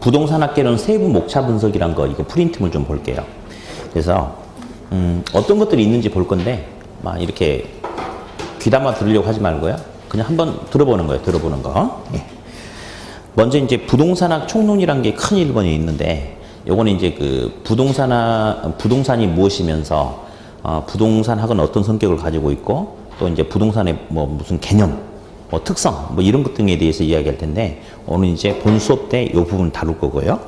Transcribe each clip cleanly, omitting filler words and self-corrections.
부동산학계론 세부 목차 분석이란 거, 이거 프린트물 좀 볼게요. 그래서, 어떤 것들이 있는지 볼 건데, 막 이렇게 귀담아 들으려고 하지 말고요. 그냥 한번 들어보는 거예요, 들어보는 거. 예. 먼저 이제 부동산학 총론이란 게 큰 1번이 있는데, 요거는 이제 그 부동산이 무엇이면서, 부동산학은 어떤 성격을 가지고 있고, 또 이제 부동산의 뭐 무슨 개념, 뭐 특성, 뭐 이런 것 등에 대해서 이야기할 텐데, 오늘 이제 본 수업 때 이 부분 다룰 거고요.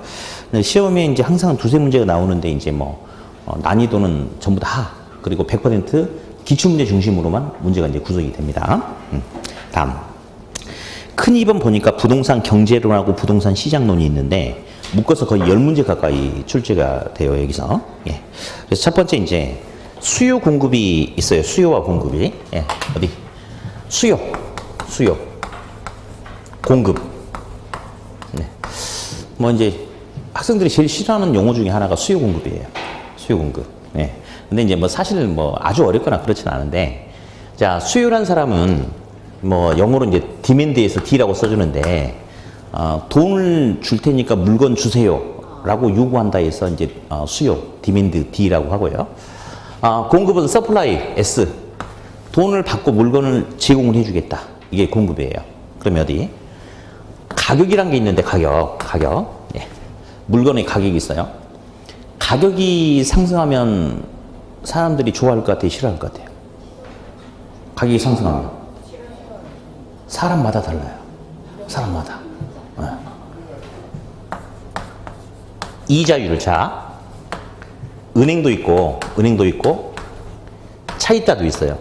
근데 시험에 이제 항상 두세 문제가 나오는데, 이제 뭐, 난이도는 전부 다 하, 그리고 100% 기출문제 중심으로만 문제가 이제 구성이 됩니다. 다음. 큰 2번 보니까 부동산 경제론하고 부동산 시장론이 있는데, 묶어서 거의 10문제 가까이 출제가 돼요, 여기서. 예. 그래서 첫 번째 이제 수요 공급이 있어요. 수요와 공급이. 예. 어디? 수요. 공급. 네. 뭐 이제 학생들이 제일 싫어하는 용어 중에 하나가 수요 공급이에요. 수요 공급. 네. 근데 이제 뭐 사실 뭐 아주 어렵거나 그렇진 않은데, 자, 수요란 사람은 뭐 영어로 이제 demand에서 D라고 써주는데, 돈을 줄 테니까 물건 주세요라고 요구한다 해서 이제 수요, demand D라고 하고요. 공급은 supply S. 돈을 받고 물건을 제공을 해주겠다. 이게 공급이에요. 그러면 어디? 가격이란 게 있는데, 가격. 예. 물건의 가격이 있어요. 가격이 상승하면 사람들이 좋아할 것 같아요? 싫어할 것 같아요? 가격이 상승하면. 사람마다 달라요. 사람마다. 네. 이자율, 자. 은행도 있고, 차입자도 있어요.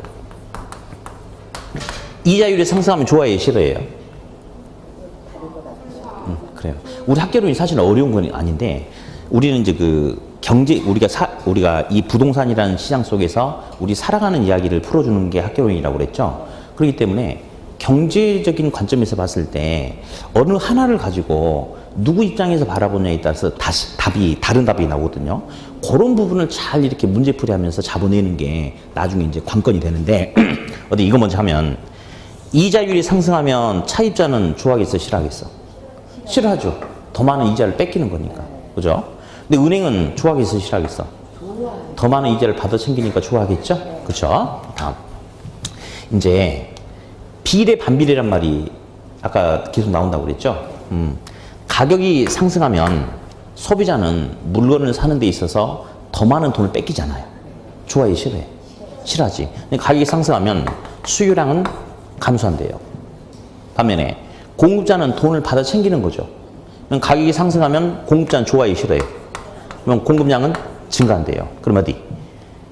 이자율이 상승하면 좋아해요, 싫어해요? 그래요. 우리 학계론이 사실 어려운 건 아닌데, 우리는 이제 그 우리가 이 부동산이라는 시장 속에서 우리 살아가는 이야기를 풀어주는 게 학계론이라고 그랬죠. 그렇기 때문에 경제적인 관점에서 봤을 때 어느 하나를 가지고 누구 입장에서 바라보냐에 따라서 다른 답이 나오거든요. 그런 부분을 잘 이렇게 문제풀이하면서 잡아내는 게 나중에 이제 관건이 되는데, 어디 이거 먼저 하면, 이자율이 상승하면 차입자는 좋아하겠어, 싫어하겠어? 싫어하죠. 더 많은 이자를 뺏기는 거니까. 그죠? 근데 은행은 좋아하겠어, 싫어하겠어? 더 많은 이자를 받아 챙기니까 좋아하겠죠? 그죠? 다음. 이제 비례 반비례란 말이 아까 계속 나온다고 그랬죠? 가격이 상승하면 소비자는 물건을 사는 데 있어서 더 많은 돈을 뺏기잖아요. 좋아해, 싫어해? 싫어하지. 근데 가격이 상승하면 수요량은 감소한대요. 반면에 공급자는 돈을 받아 챙기는 거죠. 그럼 가격이 상승하면 공급자는 좋아해, 싫어해? 그럼 공급량은 증가한대요. 그럼 어디?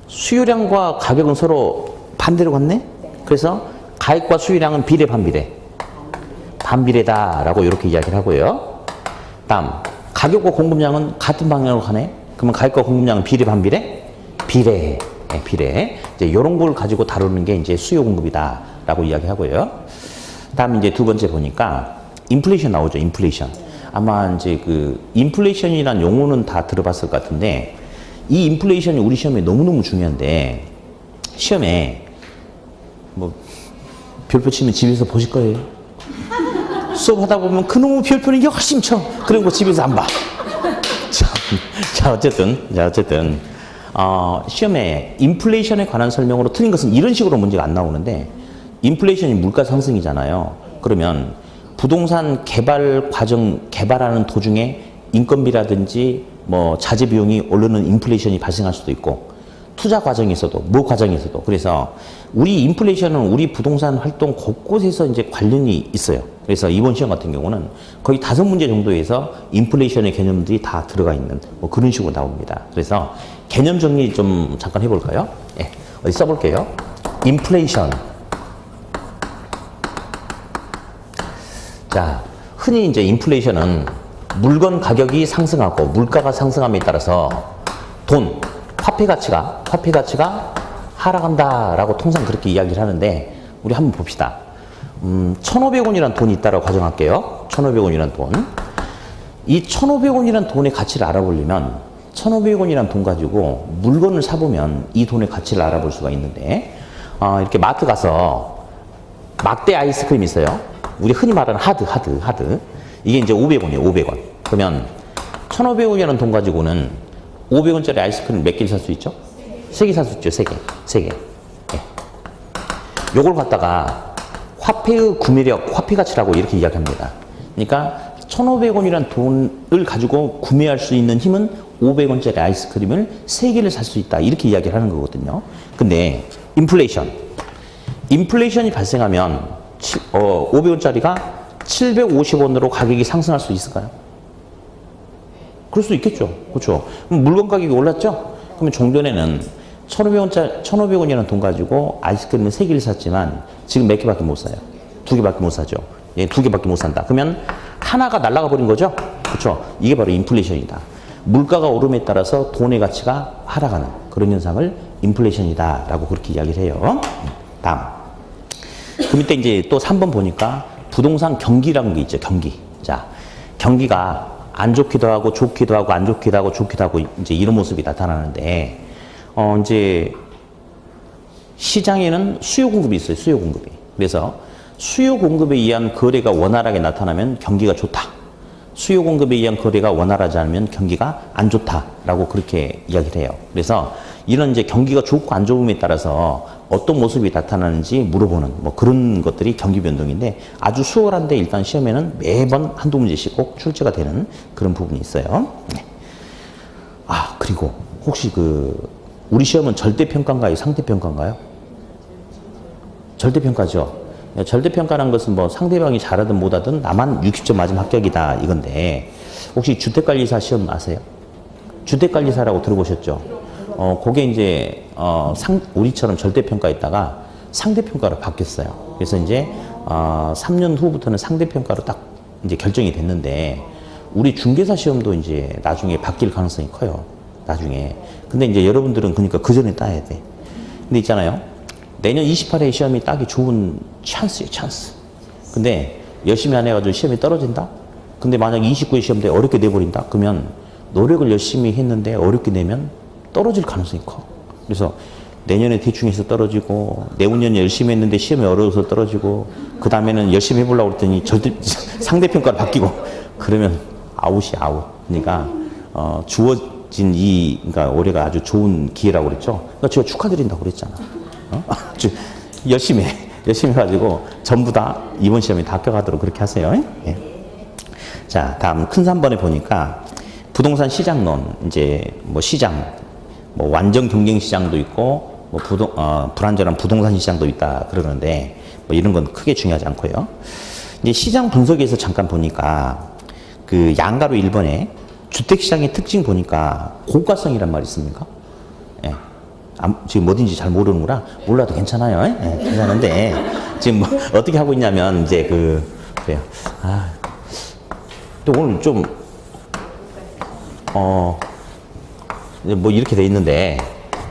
수요량과 가격은 서로 반대로 갔네? 그래서 가격과 수요량은 비례, 반비례? 반비례다라고 이렇게 이야기를 하고요. 다음, 가격과 공급량은 같은 방향으로 가네? 그러면 가격과 공급량은 비례, 반비례? 비례. 네, 비례. 이제 이런 걸 가지고 다루는 게 이제 수요 공급이다라고 이야기하고요. 다음 이제 두 번째 보니까 인플레이션 나오죠, 인플레이션. 아마 이제 그 인플레이션이란 용어는 다 들어봤을 것 같은데, 이 인플레이션이 우리 시험에 너무너무 중요한데, 시험에 뭐 별표 치면 집에서 보실 거예요. 수업하다 보면 그놈의 별표는 열심히 쳐. 그런 거 집에서 안 봐. 자, 어쨌든 시험에 인플레이션에 관한 설명으로 틀린 것은 이런 식으로 문제가 안 나오는데, 인플레이션이 물가 상승이잖아요. 그러면 부동산 개발 과정, 개발하는 도중에 인건비라든지 뭐 자재 비용이 오르는 인플레이션이 발생할 수도 있고, 투자 과정에서도, 뭐 과정에서도. 그래서 우리 인플레이션은 우리 부동산 활동 곳곳에서 이제 관련이 있어요. 그래서 이번 시험 같은 경우는 거의 5문제 정도에서 인플레이션의 개념들이 다 들어가 있는 뭐 그런 식으로 나옵니다. 그래서 개념 정리 좀 잠깐 해볼까요? 예, 어디 써볼게요. 인플레이션. 자, 흔히 이제 인플레이션은 물건 가격이 상승하고 물가가 상승함에 따라서 돈, 화폐 가치가 하락한다라고 통상 그렇게 이야기를 하는데, 우리 한번 봅시다. 1,500원이라는 돈이 있다고 가정할게요. 1,500원이라는 돈. 이 1,500원이라는 돈의 가치를 알아보려면 1,500원이라는 돈 가지고 물건을 사보면 이 돈의 가치를 알아볼 수가 있는데, 이렇게 마트 가서 막대 아이스크림 있어요. 우리 흔히 말하는 하드. 이게 이제 500원이에요, 500원. 그러면 1,500원이라는 돈 가지고는 500원짜리 아이스크림 몇 개를 살 수 있죠? 3개 살 수 있죠, 3개. 3개. 예. 요걸 갖다가 화폐의 구매력, 화폐 가치라고 이렇게 이야기합니다. 그러니까 1,500원이라는 돈을 가지고 구매할 수 있는 힘은 500원짜리 아이스크림을 3개를 살 수 있다. 이렇게 이야기를 하는 거거든요. 근데 인플레이션이 발생하면 500원짜리가 750원으로 가격이 상승할 수 있을까요? 그럴 수 있겠죠. 그렇죠. 그럼 물건 가격이 올랐죠? 그러면 종전에는 1,500원이라는 돈 가지고 아이스크림을 3개를 샀지만 지금 몇 개밖에 못 사요. 2개밖에 못 사죠. 예, 2개밖에 못 산다. 그러면 하나가 날아가 버린 거죠? 그렇죠. 이게 바로 인플레이션이다. 물가가 오름에 따라서 돈의 가치가 하락하는 그런 현상을 인플레이션이다라고 그렇게 이야기를 해요. 다음. 그 밑에 이제 또 3번 보니까 부동산 경기라는 게 있죠. 경기. 자, 경기가 안 좋기도 하고 좋기도 하고 안 좋기도 하고 좋기도 하고 이제 이런 모습이 나타나는데 이제 시장에는 수요 공급이 있어요. 수요 공급이. 그래서 수요 공급에 의한 거래가 원활하게 나타나면 경기가 좋다. 수요 공급에 의한 거래가 원활하지 않으면 경기가 안 좋다라고 그렇게 이야기를 해요. 그래서 이런 이제 경기가 좋고 안 좋음에 따라서 어떤 모습이 나타나는지 물어보는 뭐 그런 것들이 경기 변동인데 아주 수월한데 일단 시험에는 매번 한두 문제씩 꼭 출제가 되는 그런 부분이 있어요. 네. 아, 그리고 혹시 우리 시험은 절대평가인가요? 상대평가인가요? 절대평가죠. 절대평가라는 것은 뭐 상대방이 잘하든 못하든 나만 60점 맞으면 합격이다 이건데 혹시 주택관리사 시험 아세요? 주택관리사라고 들어보셨죠? 그게 이제 우리처럼 절대평가했다가 상대평가로 바뀌었어요. 그래서 이제 3년 후부터는 상대평가로 딱 이제 결정이 됐는데 우리 중개사 시험도 이제 나중에 바뀔 가능성이 커요. 나중에. 근데 이제 여러분들은 그러니까 그 전에 따야 돼. 근데 있잖아요. 내년 28회 시험이 따기 좋은 찬스예요, 찬스. 근데 열심히 안 해가지고 시험이 떨어진다? 근데 만약 29회 시험 때 어렵게 내버린다? 그러면 노력을 열심히 했는데 어렵게 내면 떨어질 가능성이 커. 그래서 내년에 대충 해서 떨어지고 내후년에 열심히 했는데 시험이 어려워서 떨어지고 그 다음에는 열심히 해보려고 그랬더니 상대평가로 바뀌고 그러면 아웃이 아웃. 그러니까 주어진 그러니까 올해가 아주 좋은 기회라고 그랬죠. 그러니까 제가 축하드린다고 그랬잖아. 열심히 해가지고 전부 다 이번 시험에 다 합격하도록 그렇게 하세요. 예. 자, 다음 큰 3번에 보니까 부동산 시장론, 이제 뭐 시장, 뭐 완전 경쟁 시장도 있고 뭐 불안전한 부동산 시장도 있다 그러는데 뭐 이런 건 크게 중요하지 않고요. 이제 시장 분석에서 잠깐 보니까 그 양가로 1번에 주택 시장의 특징 보니까 고가성이란 말이 있습니까? 예. 지금 어딘지 잘 모르는구나. 몰라도 괜찮아요. 예, 괜찮은데 지금 뭐 어떻게 하고 있냐면 이제 그래요. 또 오늘 좀 뭐 이렇게 돼 있는데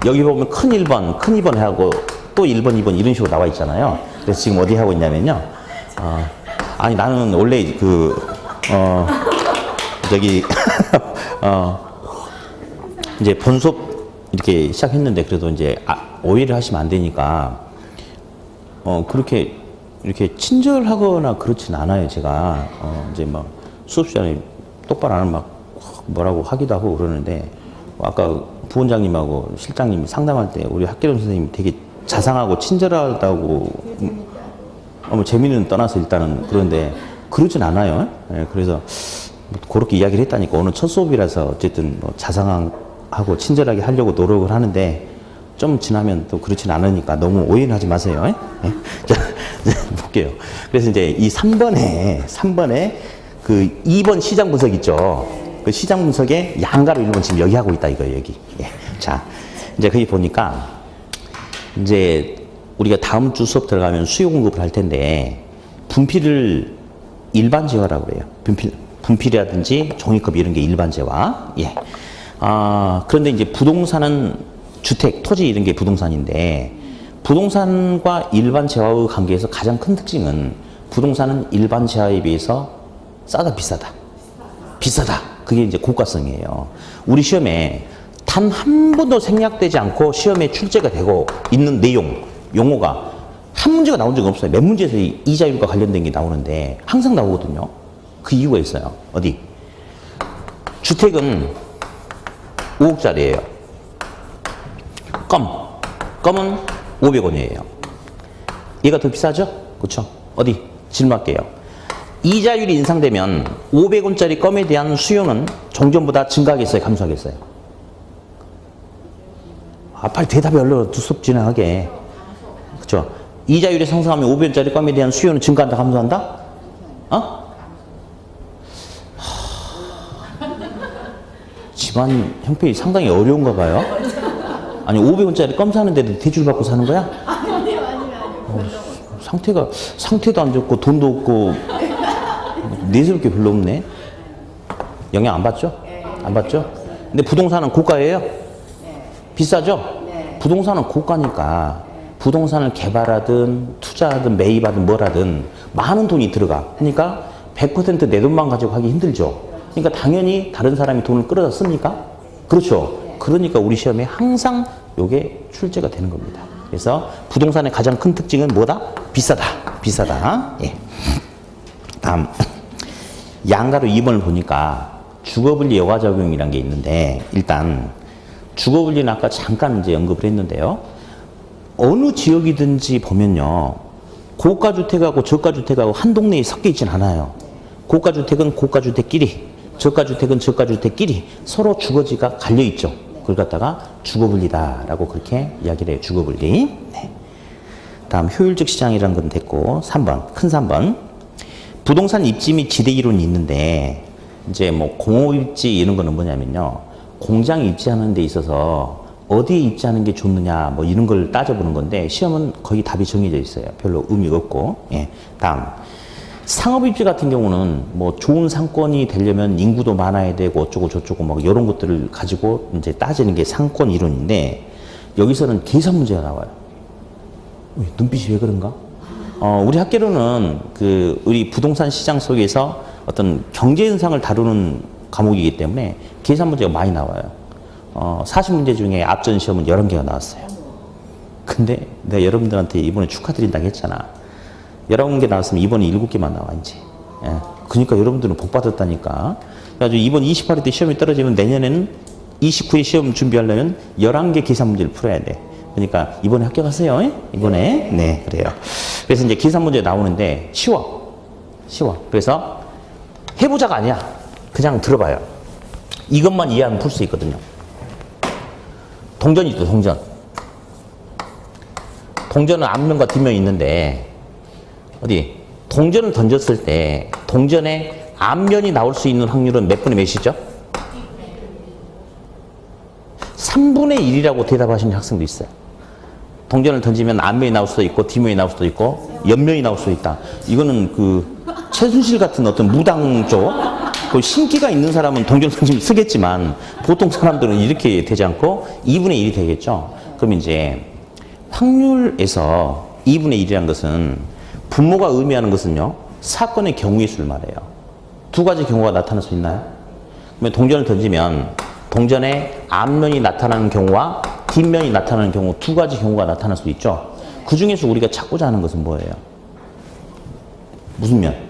여기 보면 큰 1번, 큰 2번 하고 또 1번, 2번 이런 식으로 나와 있잖아요. 그래서 지금 어디 하고 있냐면요. 아니 나는 원래 저기 이제 본 수업 이렇게 시작했는데 그래도 이제 오해를 하시면 안 되니까 그렇게 이렇게 친절하거나 그렇진 않아요. 제가 이제 막 수업 시간에 똑바로 안 하면 막 뭐라고 하기도 하고 그러는데 아까 부원장님하고 실장님이 상담할 때 우리 학계론 선생님이 되게 자상하고 친절하다고 뭐 재미는 떠나서 일단은 그런데 그러진 않아요. 예, 그래서 그렇게 이야기를 했다니까 오늘 첫 수업이라서 어쨌든 뭐 자상하고 친절하게 하려고 노력을 하는데 좀 지나면 또 그렇진 않으니까 너무 오해는 하지 마세요. 예? 자, 볼게요. 그래서 이제 이 3번에 그 2번 시장 분석 있죠. 그 시장 분석에 양가로 1번 지금 여기 하고 있다 이거예요, 여기. 예. 자, 이제 거기 보니까 이제 우리가 다음 주 수업 들어가면 수요 공급을 할 텐데 분필을 일반재화라고 그래요. 분필이라든지 종이컵 이런 게 일반재화. 예. 그런데 이제 부동산은 주택, 토지 이런 게 부동산인데 부동산과 일반재화의 관계에서 가장 큰 특징은 부동산은 일반재화에 비해서 싸다, 비싸다. 비싸다. 그게 이제 고가성이에요. 우리 시험에 단 한 번도 생략되지 않고 시험에 출제가 되고 있는 내용, 용어가 한 문제가 나온 적이 없어요. 몇 문제에서 이자율과 관련된 게 나오는데 항상 나오거든요. 그 이유가 있어요. 어디? 주택은 5억짜리예요. 껌은 500원이에요. 얘가 더 비싸죠? 그렇죠? 어디? 질문할게요. 이자율이 인상되면 500원짜리 껌에 대한 수요는 종전보다 증가하겠어요? 감소하겠어요? 빨리 대답이 얼른 두섭 진행하게. 그렇죠? 이자율이 상승하면 500원짜리 껌에 대한 수요는 증가한다, 감소한다? 집안 형편이 상당히 어려운가 봐요. 아니 500원짜리 껌 사는데도 대출 받고 사는 거야? 아니요. 상태도 안 좋고 돈도 없고 내세울 게 별로 없네. 영향 안 받죠? 안 받죠? 근데 부동산은 고가예요? 비싸죠? 부동산은 고가니까 부동산을 개발하든 투자하든 매입하든 뭘 하든 많은 돈이 들어가. 그러니까 100% 내 돈만 가지고 하기 힘들죠. 그러니까 당연히 다른 사람이 돈을 끌어다 씁니까? 그렇죠. 그러니까 우리 시험에 항상 이게 출제가 되는 겁니다. 그래서 부동산의 가장 큰 특징은 뭐다? 비싸다. 예. 다음 양가로 2번을 보니까 주거분리 여가적용이라는 게 있는데 일단 주거분리는 아까 잠깐 이제 언급을 했는데요. 어느 지역이든지 보면요. 고가주택하고 저가주택하고 한 동네에 섞여 있진 않아요. 고가주택은 고가주택끼리, 저가주택은 저가주택끼리 서로 주거지가 갈려있죠. 그걸 갖다가 주거분리다라고 그렇게 이야기를 해요. 주거분리. 네. 다음 효율적 시장이라는 건 됐고 3번, 큰 3번. 부동산 입지 및 지대 이론이 있는데 이제 뭐 공업 입지 이런 거는 뭐냐면요. 공장 입지하는 데 있어서 어디에 입지하는 게 좋느냐 뭐 이런 걸 따져보는 건데 시험은 거의 답이 정해져 있어요. 별로 의미가 없고. 예. 다음 상업 입지 같은 경우는 뭐 좋은 상권이 되려면 인구도 많아야 되고 어쩌고 저쩌고 뭐 이런 것들을 가지고 이제 따지는 게 상권 이론인데 여기서는 계산 문제가 나와요. 눈빛이 왜 그런가? 우리 학계로는 우리 부동산 시장 속에서 어떤 경제 현상을 다루는 과목이기 때문에 계산 문제가 많이 나와요. 40문제 중에 앞전 시험은 11개가 나왔어요. 근데 내가 여러분들한테 이번에 축하드린다고 했잖아. 11개 나왔으면 이번에 7개만 나와, 이제. 예. 그러니까 여러분들은 복 받았다니까. 그래가지고 이번 28회 때 시험이 떨어지면 내년에는 29회 시험 준비하려면 11개 계산 문제를 풀어야 돼. 그러니까 이번에 합격하세요. 예? 이번에. 네, 그래요. 그래서 이제 계산 문제 나오는데 쉬워. 그래서 해보자가 아니야. 그냥 들어봐요. 이것만 이해하면 풀 수 있거든요. 동전이 있죠, 동전은 앞면과 뒷면이 있는데 어디 동전을 던졌을 때 동전의 앞면이 나올 수 있는 확률은 몇 분의 몇이죠? 3분의 1이라고 대답하시는 학생도 있어요. 동전을 던지면 앞면이 나올 수도 있고 뒷면이 나올 수도 있고 옆면이 나올 수도 있다. 이거는 최순실 같은 어떤 무당 쪽 신기가 있는 사람은 동전 던지면 쓰겠지만 보통 사람들은 이렇게 되지 않고 2분의 1이 되겠죠. 그럼 이제 확률에서 2분의 1이라는 것은 분모가 의미하는 것은요. 사건의 경우의 수를 말해요. 두 가지 경우가 나타날 수 있나요? 그러면 동전을 던지면 동전의 앞면이 나타나는 경우와 뒷면이 나타나는 경우 두 가지 경우가 나타날 수 있죠. 그 중에서 우리가 찾고자 하는 것은 뭐예요? 무슨 면?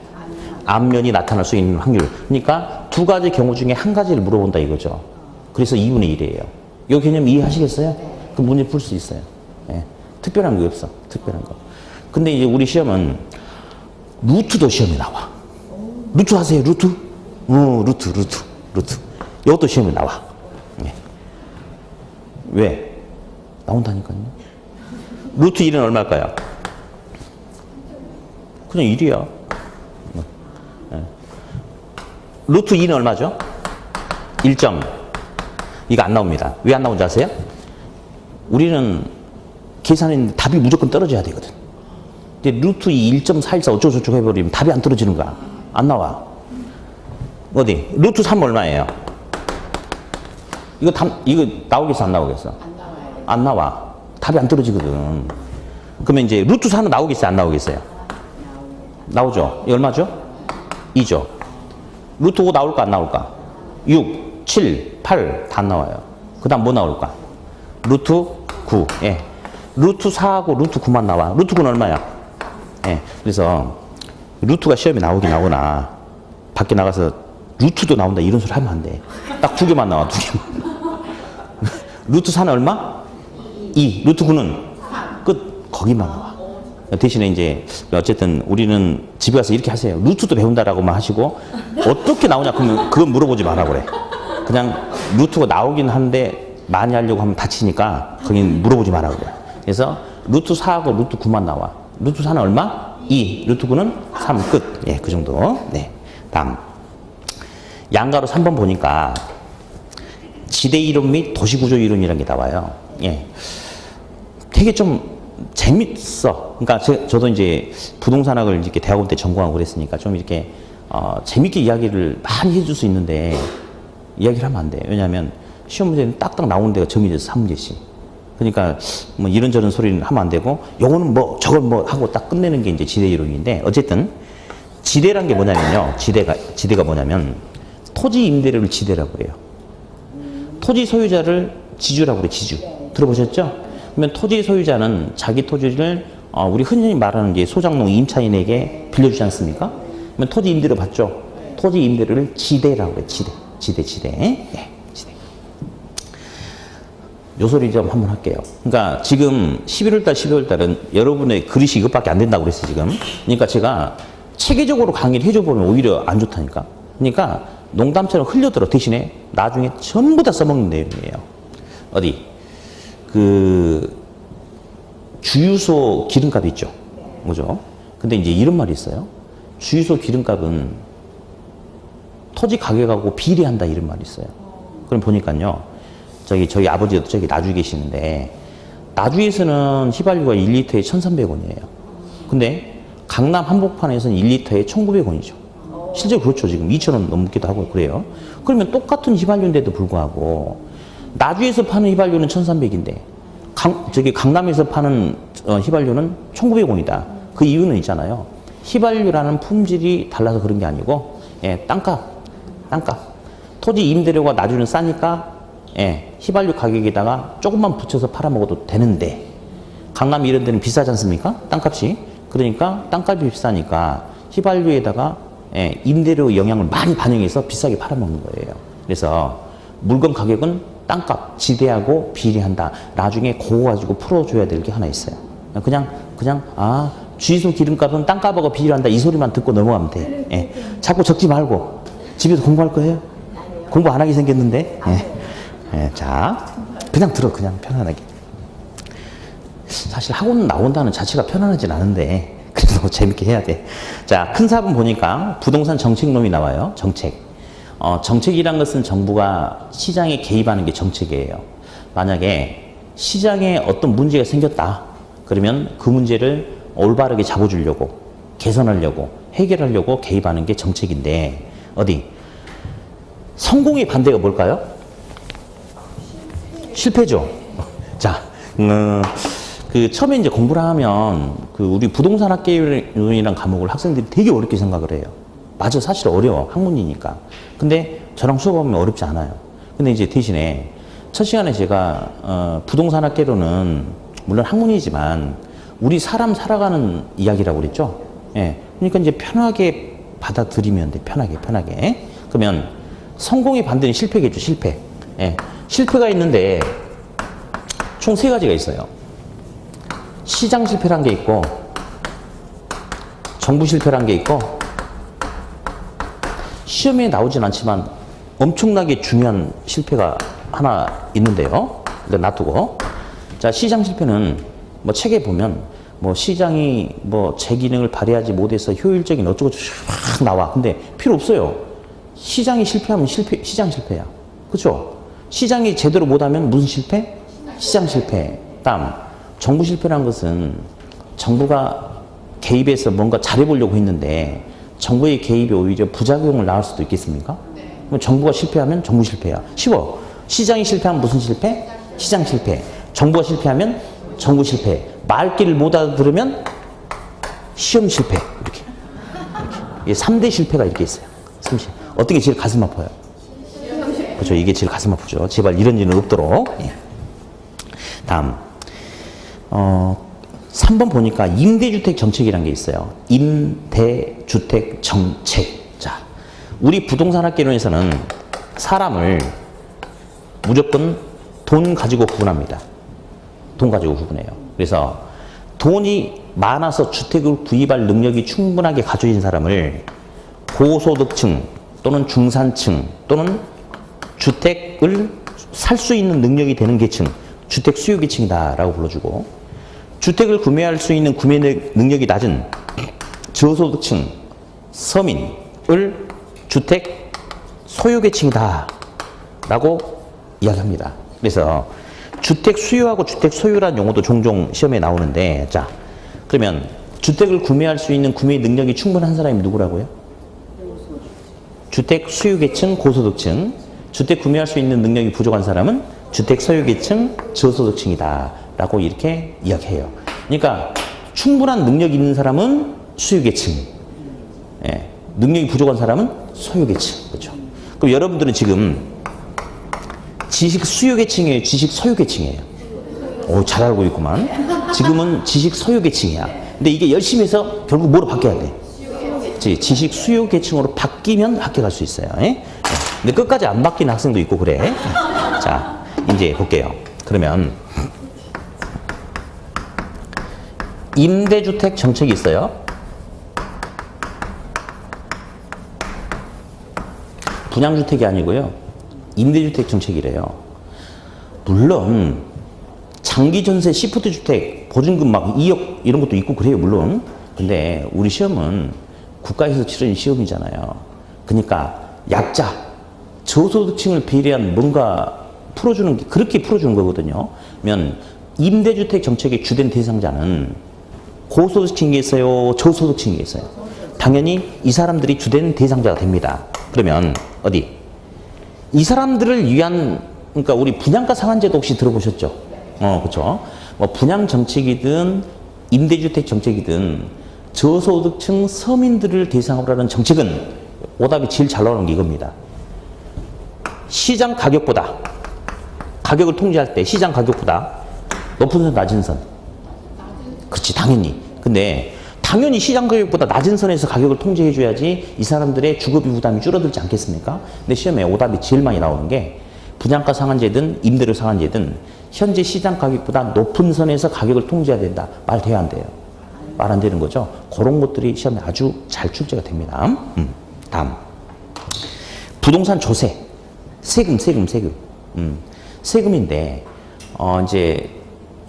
앞면이 나타날 수 있는 확률. 그러니까 두 가지 경우 중에 한 가지를 물어본다 이거죠. 그래서 2분의 1이에요. 이 개념 이해하시겠어요? 그럼 문제 풀 수 있어요. 예. 특별한 게 없어. 특별한 거. 근데 이제 우리 시험은 루트도 시험에 나와. 루트 하세요, 루트? 루트. 이것도 시험에 나와. 예. 왜? 나온다니까요. 루트 1은 얼마일까요? 그냥 1이야. 예. 루트 2는 얼마죠? 1점. 이거 안 나옵니다. 왜 안 나오는지 아세요? 우리는 계산했는데 답이 무조건 떨어져야 되거든. 근데 루트 2 1.414 어쩌고저쩌고 해버리면 답이 안 떨어지는 거야. 안 나와. 어디? 루트 3 얼마예요? 이거 나오겠어, 안 나오겠어? 안 나와. 답이 안 떨어지거든. 그러면 이제 루트 4는 나오겠어요, 안 나오겠어요? 나오죠. 이 얼마죠? 2죠. 루트 5 나올까, 안 나올까? 6, 7, 8 다 안 나와요. 그 다음 뭐 나올까? 루트 9. 예. 루트 4하고 루트 9만 나와. 루트 9는 얼마야? 예. 그래서 루트가 시험에 나오긴 나오나 밖에 나가서 루트도 나온다 이런 소리 하면 안 돼. 딱 두 개만 나와, 두 개만. 루트 4는 얼마? 2. 루트 9는? 끝. 거기만 나와. 대신에 이제 어쨌든 우리는 집에 가서 이렇게 하세요. 루트도 배운다라고만 하시고 어떻게 나오냐 그러면 그건 물어보지 마라 그래. 그냥 루트가 나오긴 하는데 많이 하려고 하면 다치니까 거긴 물어보지 마라 그래. 그래서 루트 4하고 루트 9만 나와. 루트 4는 얼마? 2. 루트 9는 3. 끝. 예, 그 정도. 네. 다음. 양가로 3번 보니까 지대 이론 및 도시구조 이론이라는 게 나와요. 예. 되게 좀 재밌어. 그러니까 저도 이제 부동산학을 이렇게 대학원 때 전공하고 그랬으니까 좀 이렇게 재밌게 이야기를 많이 해줄 수 있는데 이야기를 하면 안 돼. 왜냐하면 시험 문제는 딱딱 나오는 데가 정해져서 3문제씩. 그러니까 뭐 이런저런 소리는 하면 안 되고 요거는 뭐 저걸 뭐 하고 딱 끝내는 게 이제 지대 이론인데 어쨌든 지대란 게 뭐냐면요. 지대가 뭐냐면 토지 임대료를 지대라고 그래요. 토지 소유자를 지주라고 그래. 지주. 들어보셨죠? 그러면 토지 소유자는 자기 토지를 우리 흔히 말하는 게 소장농 임차인에게 빌려주지 않습니까? 그러면 토지 임대료 받죠. 토지 임대료를 지대라고 해요. 지대. 예, 지대. 요 소리 좀 한번 할게요. 그러니까 지금 11월달, 12월달은 여러분의 그릇이 이것밖에 안 된다고 그랬어요, 지금. 그러니까 제가 체계적으로 강의를 해줘보면 오히려 안 좋다니까. 그러니까 농담처럼 흘려들어. 대신에 나중에 전부 다 써먹는 내용이에요. 어디? 주유소 기름값 있죠. 뭐죠? 근데 이제 이런 말이 있어요. 주유소 기름값은 토지 가격하고 비례한다 이런 말이 있어요. 그럼 보니까요. 저희 아버지도 저기 나주에 계시는데 나주에서는 휘발유가 1리터에 1,300원이에요. 근데 강남 한복판에서는 1리터에 1,900원이죠. 실제 그렇죠. 지금 2,000원 넘기도 하고 그래요. 그러면 똑같은 휘발유인데도 불구하고 나주에서 파는 휘발유는 1,300인데 강남에서 파는 휘발유는 1,900원이다. 그 이유는 있잖아요. 휘발유라는 품질이 달라서 그런 게 아니고 예, 땅값. 토지 임대료가 나주는 싸니까 예, 휘발유 가격에다가 조금만 붙여서 팔아먹어도 되는데 강남 이런 데는 비싸지 않습니까? 땅값이. 그러니까 땅값이 비싸니까 휘발유에다가 예, 임대료 영향을 많이 반영해서 비싸게 팔아먹는 거예요. 그래서 물건 가격은 땅값, 지대하고 비례한다. 나중에 그거 가지고 풀어줘야 될 게 하나 있어요. 그냥, 주유소 기름값은 땅값하고 비례한다. 이 소리만 듣고 넘어가면 돼. 예. 자꾸 적지 말고. 집에서 공부할 거예요? 공부 안 하게 생겼는데. 예. 예. 자, 그냥 들어. 그냥 편안하게. 사실 학원 나온다는 자체가 편안하진 않은데, 그래도 재밌게 해야 돼. 자, 큰 사본 보니까 부동산 정책론이 나와요. 정책. 정책이란 것은 정부가 시장에 개입하는 게 정책이에요. 만약에 시장에 어떤 문제가 생겼다. 그러면 그 문제를 올바르게 잡아주려고, 개선하려고, 해결하려고 개입하는 게 정책인데, 어디? 성공의 반대가 뭘까요? 실패죠. 자, 처음에 이제 공부를 하면, 우리 부동산학개론이라는 과목을 학생들이 되게 어렵게 생각을 해요. 맞아, 사실 어려워. 학문이니까. 근데 저랑 수업하면 어렵지 않아요. 근데 이제 대신에 첫 시간에 제가 부동산학개론은 물론 학문이지만 우리 사람 살아가는 이야기라고 그랬죠. 예. 그러니까 이제 편하게 받아들이면 돼. 편하게. 그러면 성공의 반대는 실패겠죠. 실패. 예. 실패가 있는데 총 3가지가 있어요. 시장 실패란 게 있고 정부 실패란 게 있고 시험에 나오진 않지만 엄청나게 중요한 실패가 하나 있는데요. 일단 놔두고. 자, 시장 실패는 뭐 책에 보면 뭐 시장이 뭐 제 기능을 발휘하지 못해서 효율적인 어쩌고저쩌고 막 나와. 근데 필요 없어요. 시장이 실패하면 시장 실패야. 그렇죠? 시장이 제대로 못하면 무슨 실패? 시장 실패. 다음, 정부 실패라는 것은 정부가 개입해서 뭔가 잘해보려고 했는데 정부의 개입이 오히려 부작용을 낳을 수도 있겠습니까? 네. 정부가 실패하면 정부 실패야. 쉬워. 시장이 실패하면 무슨 실패? 시장 실패. 정부가 실패하면 정부 실패. 말귀를 못 알아들으면 시험 실패. 이렇게. 3대 실패가 이렇게 있어요. 어떻게 제일 가슴 아파요? 그렇죠. 이게 제일 가슴 아프죠. 제발 이런 일은 없도록. 예. 다음. 3번 보니까 임대주택 정책이라는 게 있어요. 임대주택 정책. 자, 우리 부동산 학개론에서는 사람을 무조건 돈 가지고 구분합니다. 돈 가지고 구분해요. 그래서 돈이 많아서 주택을 구입할 능력이 충분하게 가져진 사람을 고소득층 또는 중산층 또는 주택을 살 수 있는 능력이 되는 계층, 주택 수요 계층이다라고 불러주고, 주택을 구매할 수 있는 구매 능력이 낮은 저소득층, 서민을 주택 소유 계층이다라고 이야기합니다. 그래서 주택 수요하고 주택 소유라는 용어도 종종 시험에 나오는데, 자, 그러면 주택을 구매할 수 있는 구매 능력이 충분한 사람이 누구라고요? 주택 수요 계층, 고소득층. 주택 구매할 수 있는 능력이 부족한 사람은 주택 소유 계층, 저소득층이다 라고 이렇게 이야기해요. 그러니까 충분한 능력이 있는 사람은 수요 계층, 예, 능력이 부족한 사람은 소유 계층. 그렇죠? 그럼 여러분들은 지금 지식 수요 계층이에요, 지식 소유 계층이에요? 오, 잘 알고 있구만. 지금은 지식 소유 계층이야. 근데 이게 열심히 해서 결국 뭐로 바뀌어야 돼? 지식 수요 계층으로 바뀌면 학교 갈 수 있어요. 예? 근데 끝까지 안 바뀌는 학생도 있고 그래. 자, 이제 볼게요. 그러면 임대주택 정책이 있어요. 분양주택이 아니고요. 임대주택 정책이래요. 물론 장기전세 시프트주택 보증금 막 2억 이런 것도 있고 그래요. 물론. 근데 우리 시험은 국가에서 치르는 시험이잖아요. 그러니까 약자, 저소득층을 배려한 뭔가 풀어주는 게 그렇게 풀어주는 거거든요. 그러면 임대주택 정책의 주된 대상자는 고소득층이겠어요, 저소득층이겠어요? 당연히 이 사람들이 주된 대상자가 됩니다. 그러면 어디? 이 사람들을 위한, 그러니까 우리 분양가 상한제도 혹시 들어보셨죠? 그렇죠. 뭐 분양 정책이든 임대주택 정책이든 저소득층 서민들을 대상으로 하는 정책은 오답이 제일 잘 나오는 게 이겁니다. 시장 가격보다, 가격을 통제할 때 시장 가격보다 높은 선, 낮은 선. 그렇지, 당연히. 근데 당연히 시장 가격보다 낮은 선에서 가격을 통제해 줘야지 이 사람들의 주거비 부담이 줄어들지 않겠습니까? 근데 시험에 오답이 제일 많이 나오는 게 분양가 상한제든 임대료 상한제든 현재 시장 가격보다 높은 선에서 가격을 통제해야 된다. 말 돼야 안 돼요? 말 안 되는 거죠. 그런 것들이 시험에 아주 잘 출제가 됩니다. 다음. 부동산 조세. 세금. 세금인데, 이제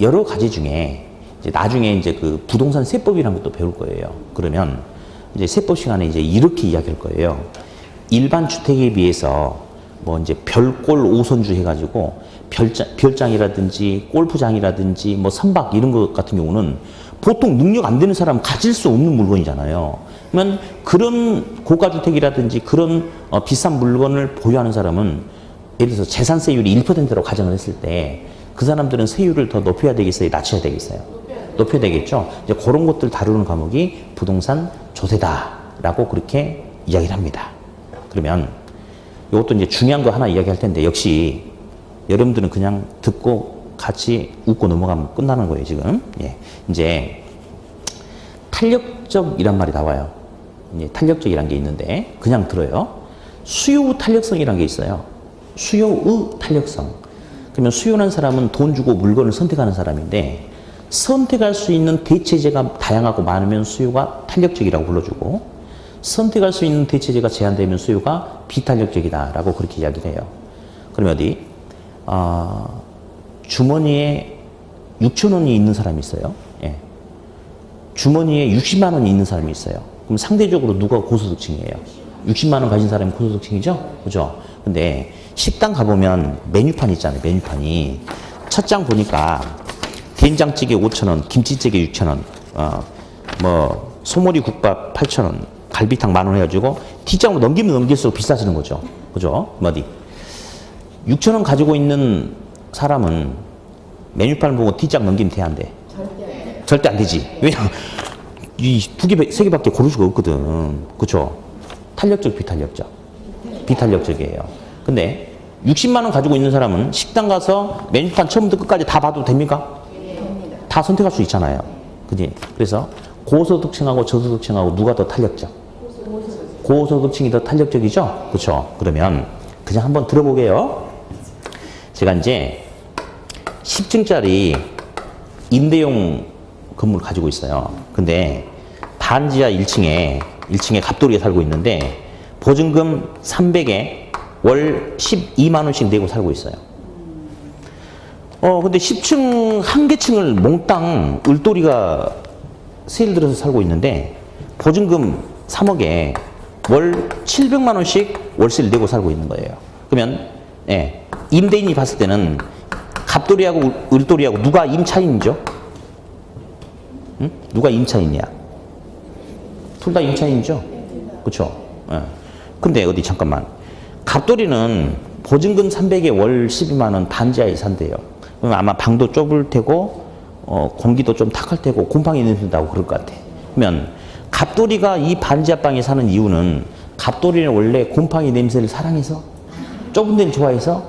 여러 가지 중에 이제 나중에 이제 그 부동산 세법이라는 것도 배울 거예요. 그러면 이제 세법 시간에 이제 이렇게 이야기할 거예요. 일반 주택에 비해서 뭐 이제 별골 5선주 해가지고 별장이라든지 골프장이라든지 뭐 선박 이런 것 같은 경우는 보통 능력 안 되는 사람은 가질 수 없는 물건이잖아요. 그러면 그런 고가주택이라든지 그런 비싼 물건을 보유하는 사람은 예를 들어서 재산세율이 1%로 가정을 했을 때 그 사람들은 세율을 더 높여야 되겠어요? 낮춰야 되겠어요? 높여야 되겠죠? 이제 그런 것들 다루는 과목이 부동산 조세다라고 그렇게 이야기를 합니다. 그러면 이것도 이제 중요한 거 하나 이야기할 텐데 역시 여러분들은 그냥 듣고 같이 웃고 넘어가면 끝나는 거예요, 지금. 예. 이제 탄력적이란 말이 나와요. 이제 탄력적이란 게 있는데 그냥 들어요. 수요 탄력성이란 게 있어요. 수요의 탄력성. 그러면 수요는 사람은 돈 주고 물건을 선택하는 사람인데 선택할 수 있는 대체제가 다양하고 많으면 수요가 탄력적이라고 불러주고 선택할 수 있는 대체제가 제한되면 수요가 비탄력적이다라고 그렇게 이야기를 해요. 그러면 어디? 주머니에 6천 원이 있는 사람이 있어요. 예. 주머니에 60만 원이 있는 사람이 있어요. 그럼 상대적으로 누가 고소득층이에요? 60만 원 가진 사람이 고소득층이죠? 그죠? 근데 식당 가보면 메뉴판 있잖아요. 메뉴판이. 첫 장 보니까 된장찌개 5천 원, 김치찌개 6천 원, 뭐 소머리 국밥 8천 원, 갈비탕 10,000원 해가지고 뒷장으로 넘기면 넘길수록 비싸지는 거죠. 그죠? 어디? 6천 원 가지고 있는 사람은 메뉴판을 보고 뒷장 넘기면 돼, 안 돼? 절대 안 되지. 왜냐면 이 두 개, 세 개밖에 고를 수가 없거든. 그죠? 탄력적, 비탄력적? 비탄력적이에요. 근데 60만 원 가지고 있는 사람은 식당 가서 메뉴판 처음부터 끝까지 다 봐도 됩니까? 다 선택할 수 있잖아요. 그지? 그래서 고소득층하고 저소득층하고 누가 더 탄력적? 고소득층이 더 탄력적이죠? 그렇죠? 그러면 그냥 한번 들어보게요. 제가 이제 10층짜리 임대용 건물을 가지고 있어요. 근데 반지하 1층에 갑돌이가 살고 있는데 보증금 300에 월 12만 원씩 내고 살고 있어요. 근데 10층 한 개층을 몽땅 을돌이가 세일 들어서 살고 있는데 보증금 3억에 월 700만 원씩 월세를 내고 살고 있는 거예요. 그러면 임대인이 봤을 때는 갑돌이하고 을돌이하고 누가 임차인이죠? 응? 누가 임차인이야? 둘 다 임차인이죠? 그렇죠? 근데 어디 잠깐만. 갑돌이는 보증금 300에 월 12만 원 반지하에 산대요. 그러면 아마 방도 좁을 테고 공기도 좀 탁할 테고 곰팡이 냄새나고 그럴 것 같아. 그러면 갑돌이가 이 반지하 방에 사는 이유는 갑돌이는 원래 곰팡이 냄새를 사랑해서 좁은 데를 좋아해서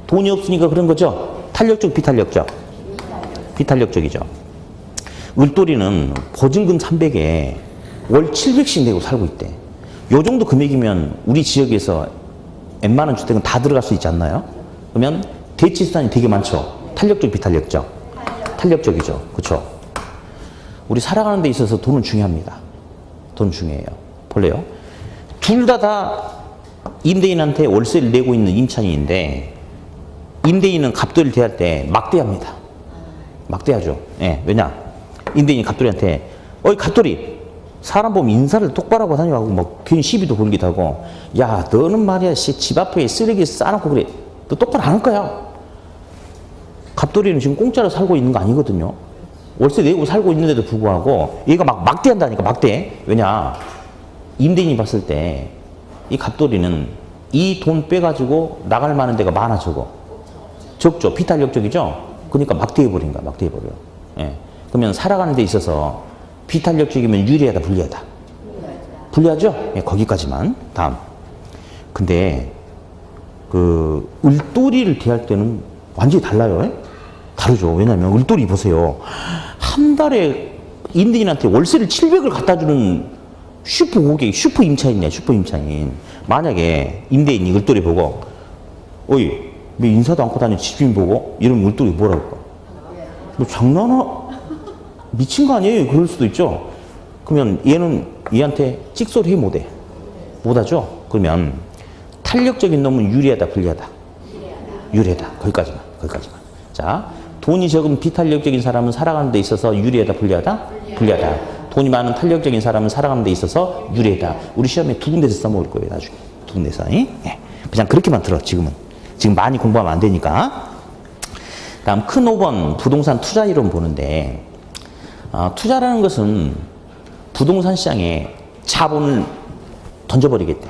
돈이 없으니까 그런 거죠. 탄력적, 비탄력적? 비탄력적이죠. 을돌이는 보증금 300에 월 700씩 내고 살고 있대. 요 정도 금액이면 우리 지역에서 웬만한 주택은 다 들어갈 수 있지 않나요? 그러면 대치수단이 되게 많죠. 탄력적, 비탄력적? 탄력적이죠. 그렇죠? 우리 살아가는 데 있어서 돈은 중요합니다. 돈 중요해요. 볼래요? 둘 다 임대인한테 월세를 내고 있는 임차인인데 임대인은 갑돌이를 대할 때 막대합니다. 막대하죠. 왜냐? 임대인이 갑돌이한테 어이 갑돌이 사람 보면 인사를 똑바로 하고 다니고 뭐 괜히 시비도 걸기도 하고 야 너는 말이야 집 앞에 쓰레기 싸놓고 그래 너 똑바로 안 할 거야. 갑돌이는 지금 공짜로 살고 있는 거 아니거든요. 월세 내고 살고 있는데도 불구하고 얘가 막 막대한다니까. 막대. 왜냐 임대인이 봤을 때 이 갑돌이는 이 돈 빼가지고 나갈 만한 데가 많아. 적죠. 비탄력적이죠. 그러니까 막대해버린 거야. 막대해버려. 그러면 살아가는 데 있어서 비탄력적이면 유리하다, 불리하다? 불리하죠? 거기까지만. 다음. 근데 그 을돌이를 대할 때는 완전히 달라요. 다르죠. 왜냐면 을돌이 보세요. 한 달에 임대인한테 월세를 700을 갖다 주는 슈퍼 고객, 슈퍼 임차인이야. 슈퍼 임차인. 만약에 임대인이 을돌이 보고 어이 왜 인사도 않고 다니는 집주인 보고 이러면 을돌이 뭐라고 할까? 뭐 장난하? 미친 거 아니에요? 그럴 수도 있죠. 그러면 얘한테 찍소리 해 못해? 못하죠? 그러면 탄력적인 놈은 유리하다, 불리하다? 유리하다. 거기까지만. 자, 돈이 적은 비탄력적인 사람은 살아가는 데 있어서 유리하다, 불리하다? 불리하다. 돈이 많은 탄력적인 사람은 살아가는 데 있어서 유리하다. 우리 시험에 두 군데서 써먹을 거예요. 나중에. 두 군데서. 그냥 그렇게만 들어. 지금 많이 공부하면 안 되니까. 다음 큰 5번 부동산 투자 이론 보는데 투자라는 것은 부동산 시장에 자본을 던져버리겠대.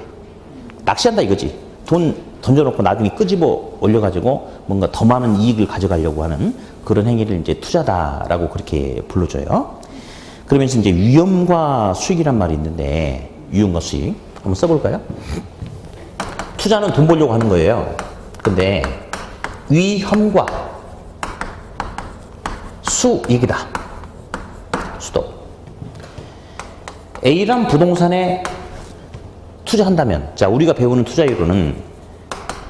낚시한다 이거지. 돈 던져놓고 나중에 끄집어 올려가지고 뭔가 더 많은 이익을 가져가려고 하는 그런 행위를 이제 투자다라고 그렇게 불러줘요. 그러면서 이제 위험과 수익이란 말이 있는데 위험과 수익 한번 써볼까요? 투자는 돈 벌려고 하는 거예요. 근데 위험과 수익이다. 수도. A란 부동산에 투자한다면, 자, 우리가 배우는 투자 이론은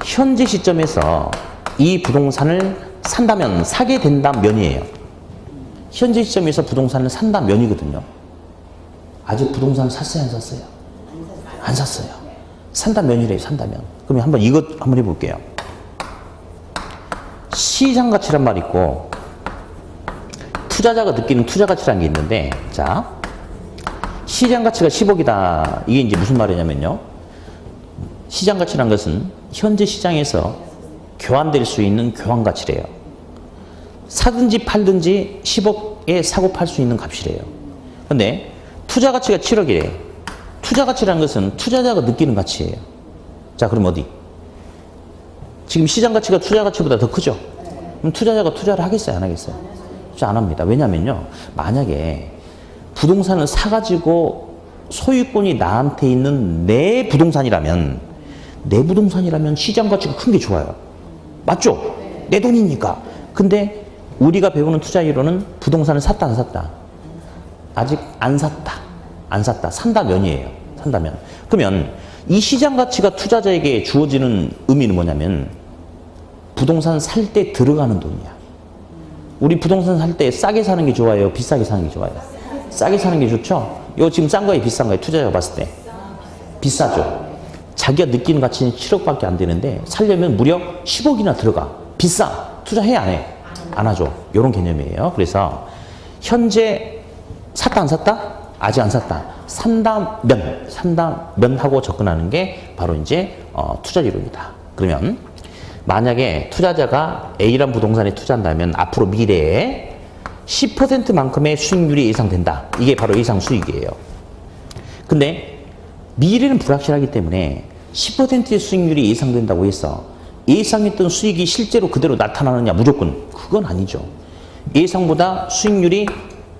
현재 시점에서 이 부동산을 산다면 사게 된다 면이에요. 현재 시점에서 부동산을 산다 면이거든요. 아직 부동산을 샀어요, 안 샀어요? 안 샀어요. 산다 면이래요, 산다면. 그러면 한번 이것 한번 해볼게요. 시장 가치란 말이 있고, 투자자가 느끼는 투자 가치라는 게 있는데, 자, 시장 가치가 10억이다. 이게 이제 무슨 말이냐면요. 시장 가치란 것은 현재 시장에서 교환될 수 있는 교환 가치래요. 사든지 팔든지 10억에 사고 팔 수 있는 값이래요. 근데 투자 가치가 7억이래. 투자 가치란 것은 투자자가 느끼는 가치예요. 자, 그럼 어디? 지금 시장 가치가 투자 가치보다 더 크죠? 그럼 투자자가 투자를 하겠어요, 안 하겠어요? 투자 안 합니다. 왜냐면요. 만약에 부동산을 사가지고 소유권이 나한테 있는 내 부동산이라면 시장 가치가 큰 게 좋아요. 맞죠? 내 돈이니까. 근데 우리가 배우는 투자 이론은 부동산을 샀다, 안 샀다? 아직 안 샀다. 안 샀다. 산다 면이에요. 산다면. 그러면 이 시장 가치가 투자자에게 주어지는 의미는 뭐냐면 부동산 살 때 들어가는 돈이야. 우리 부동산 살 때 싸게 사는 게 좋아요? 비싸게 사는 게 좋아요? 싸게 사는 게 좋죠? 이거 지금 싼 거예요? 비싼 거예요? 투자자가 봤을 때. 비싸죠. 자기가 느끼는 가치는 7억밖에 안 되는데 살려면 무려 10억이나 들어가. 비싸. 투자해 안 해? 안 하죠. 이런 개념이에요. 그래서 현재 샀다 안 샀다? 아직 안 샀다. 산다면 하고 접근하는 게 바로 이제 투자 이론이다. 그러면 만약에 투자자가 A란 부동산에 투자한다면 앞으로 미래에 10%만큼의 수익률이 예상된다. 이게 바로 예상 수익이에요. 근데 미래는 불확실하기 때문에 10%의 수익률이 예상된다고 해서 예상했던 수익이 실제로 그대로 나타나느냐? 무조건 그건 아니죠. 예상보다 수익률이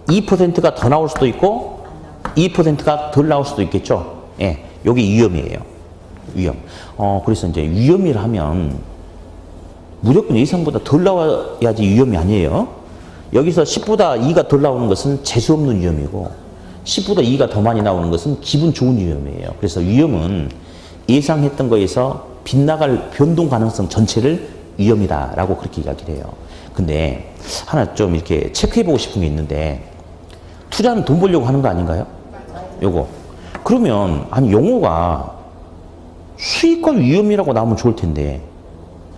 2%가 더 나올 수도 있고 2%가 덜 나올 수도 있겠죠. 예, 여기 위험이에요. 위험. 그래서 이제 위험이라 하면 무조건 예상보다 덜 나와야지 위험이 아니에요. 여기서 10보다 2가 덜 나오는 것은 재수 없는 위험이고 10보다 2가 더 많이 나오는 것은 기분 좋은 위험이에요. 그래서 위험은 예상했던 거에서 빗나갈 변동 가능성 전체를 위험이다라고 그렇게 이야기를 해요. 근데 하나 좀 이렇게 체크해보고 싶은 게 있는데 투자는 돈 벌려고 하는 거 아닌가요? 요거. 그러면 아니 용어가 수익과 위험이라고 나오면 좋을 텐데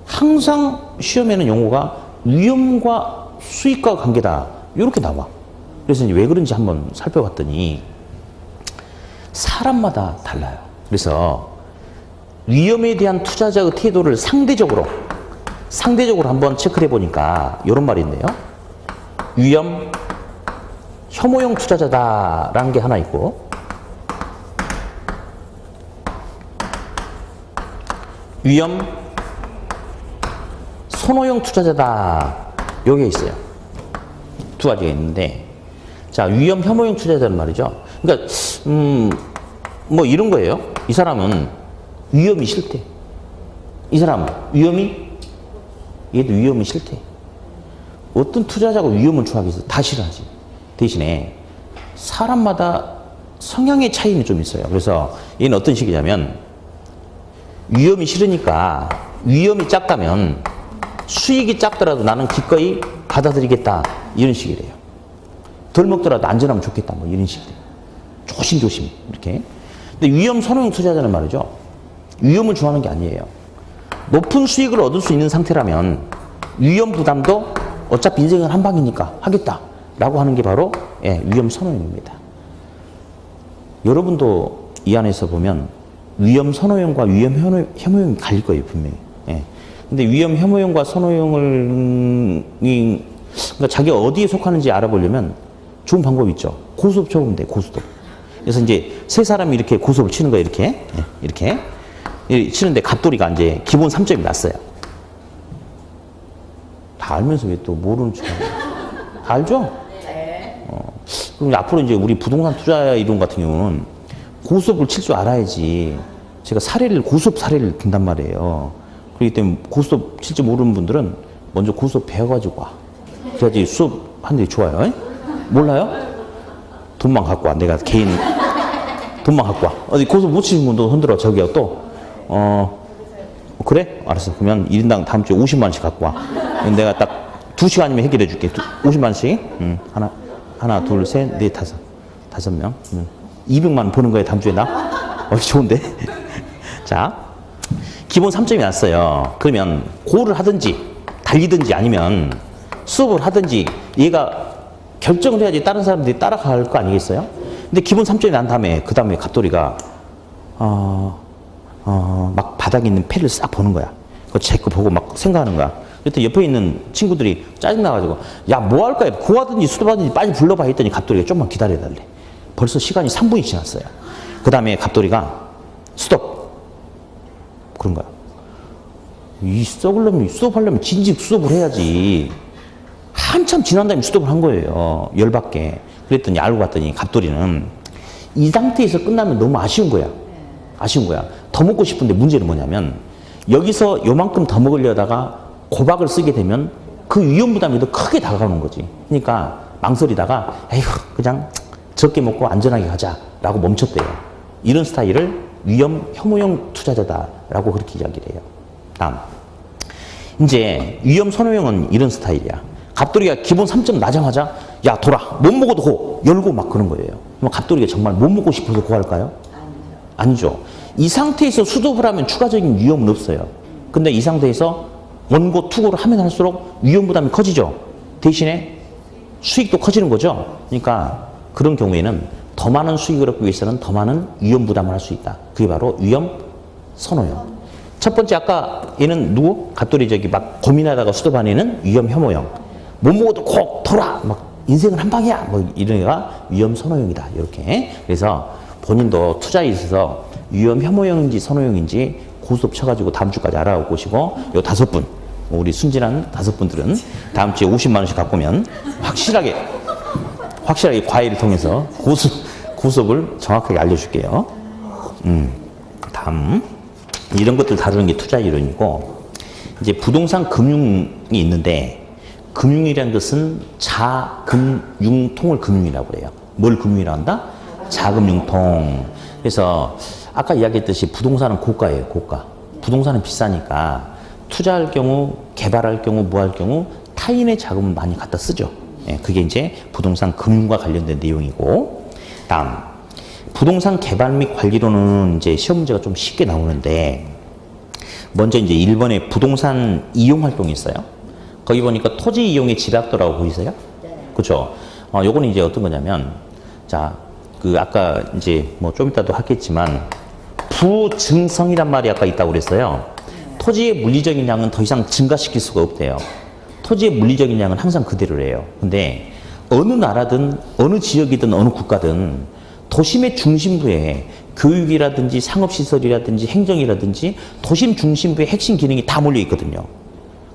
항상 시험에는 용어가 위험과 수익과 관계다 이렇게 나와. 그래서 이제 왜 그런지 한번 살펴봤더니 사람마다 달라요. 그래서 위험에 대한 투자자의 태도를 상대적으로 한번 체크를 해보니까 이런 말이 있네요. 위험, 혐오형 투자자다라는 게 하나 있고 위험, 선호형 투자자다 요게 있어요. 두 가지가 있는데 자 위험, 혐오형 투자자는 말이죠. 그러니까 뭐 이런 거예요. 이 사람은 위험이 싫대. 이 사람은 얘도 위험이 싫대. 어떤 투자자가 위험을 좋아하겠어? 다 싫어하지. 대신에 사람마다 성향의 차이는 좀 있어요. 그래서 얘는 어떤 식이냐면 위험이 싫으니까 위험이 작다면 수익이 작더라도 나는 기꺼이 받아들이겠다. 이런 식이래요. 덜 먹더라도 안전하면 좋겠다. 뭐 이런 식이래요. 조심조심 이렇게. 근데 위험 선호형 투자자는 말이죠. 위험을 좋아하는 게 아니에요. 높은 수익을 얻을 수 있는 상태라면 위험 부담도 어차피 인생은 한 방이니까 하겠다라고 하는 게 바로 위험 선호형입니다. 여러분도 이 안에서 보면 위험 선호형과 위험 혐오형이 갈릴 거예요, 분명히. 근데 위험 혐오형과 선호형을 그러니까 자기가 어디에 속하는지 알아보려면 좋은 방법이 있죠. 고수업 쳐보면 돼, 고수업. 그래서 이제 세 사람이 이렇게 고수업을 치는 거예요, 이렇게. 이렇게 치는데 갑돌이가 이제 기본 3점이 났어요. 다 알면서 왜 또 모르는 척 하냐. 다 알죠? 네. 그럼 앞으로 이제 우리 부동산 투자 이론 같은 경우는 고수업을 칠 줄 알아야지. 제가 고수업 사례를 든단 말이에요. 그렇기 때문에 고수업 칠 줄 모르는 분들은 먼저 고수업 배워가지고 와. 그래야지 수업 하는 데 좋아요. 몰라요? 돈만 갖고 와. 내가 개인 돈만 갖고 와. 어디 고수업 못 치는 분도 흔들어. 저기요 또. 그래? 알았어. 그러면 1인당 다음 주에 50만 원씩 갖고 와. 내가 딱 2시간이면 해결해 줄게. 50만 원씩. 하나, 둘, 셋, 넷, 다섯 명. 200만 원 버는 거야, 다음 주에 나? 좋은데? 자, 기본 3점이 났어요. 그러면 고를 하든지, 달리든지 아니면 수업을 하든지 얘가 결정을 해야지 다른 사람들이 따라갈 거 아니겠어요? 근데 기본 3점이 난 다음에, 그 다음에 갑돌이가, 막 바닥에 있는 패를 싹 보는 거야. 그거 제 거 보고 막 생각하는 거야. 그랬더니 옆에 있는 친구들이 짜증나가지고, 야, 뭐 할 거야? 구하든지 수도하든지 빨리 불러봐 했더니 갑돌이가 좀만 기다려달래. 벌써 시간이 3분이 지났어요. 그 다음에 갑돌이가 스톱. 그런 거야. 수업하려면 진즉 수업을 해야지. 한참 지난 다음에 수업을 한 거예요. 열받게. 그랬더니 알고 봤더니 갑돌이는 이 상태에서 끝나면 너무 아쉬운 거야. 더 먹고 싶은데 문제는 뭐냐면 여기서 요만큼 더 먹으려다가 고박을 쓰게 되면 그 위험 부담이 더 크게 다가오는 거지. 그러니까 망설이다가 에휴 그냥 적게 먹고 안전하게 가자라고 멈췄대요. 이런 스타일을 위험 혐오형 투자자다라고 그렇게 이야기를 해요. 다음. 이제 위험 선호형은 이런 스타일이야. 갑돌이가 기본 3점 나자마자 야 돌아 못 먹어도 고 열고 막 그런 거예요. 그럼 갑돌이가 정말 못 먹고 싶어서 고 할까요? 아니죠. 이 상태에서 수급을 하면 추가적인 위험은 없어요. 근데 이 상태에서 원고 투고를 하면 할수록 위험 부담이 커지죠. 대신에 수익도 커지는 거죠. 그러니까 그런 경우에는 더 많은 수익을 얻기 위해서는 더 많은 위험 부담을 할 수 있다. 그게 바로 위험 선호형. 첫 번째 아까 얘는 누구? 갑돌이 저기 막 고민하다가 수습한 애는 위험 혐오형. 못 먹어도 꼭 돌아 막 인생은 한 방이야 뭐 이런 애가 위험 선호형이다. 이렇게. 그래서 본인도 투자에 있어서 위험 혐오형인지 선호형인지 고스톱 쳐가지고 다음 주까지 알아보고 오시고 요 5분 우리 순진한 5분들은 다음 주에 50만 원씩 갖고 오면 확실하게 과외를 통해서 고스톱을 정확하게 알려줄게요. 다음 이런 것들 다루는 게 투자 이론이고 이제 부동산 금융이 있는데 금융이라는 것은 자금융통을 금융이라고 해요. 뭘 금융이라고 한다? 자금융통. 그래서 아까 이야기했듯이 부동산은 고가예요. 고가. 부동산은 비싸니까 투자할 경우, 개발할 경우, 뭐 할 경우 타인의 자금을 많이 갖다 쓰죠. 예, 그게 이제 부동산 금융과 관련된 내용이고 다음 부동산 개발 및 관리로는 이제 시험 문제가 좀 쉽게 나오는데 먼저 이제 1번에 부동산 이용 활동이 있어요. 거기 보니까 토지 이용의 집약도라고 보이세요? 그렇죠. 요거는 이제 어떤 거냐면 자, 그 아까 이제 뭐 좀 이따도 하겠지만 부증성이란 말이 아까 있다고 그랬어요. 토지의 물리적인 양은 더 이상 증가시킬 수가 없대요. 토지의 물리적인 양은 항상 그대로래요. 근데 어느 나라든 어느 지역이든 어느 국가든 도심의 중심부에 교육이라든지 상업시설이라든지 행정이라든지 도심 중심부의 핵심 기능이 다 몰려 있거든요.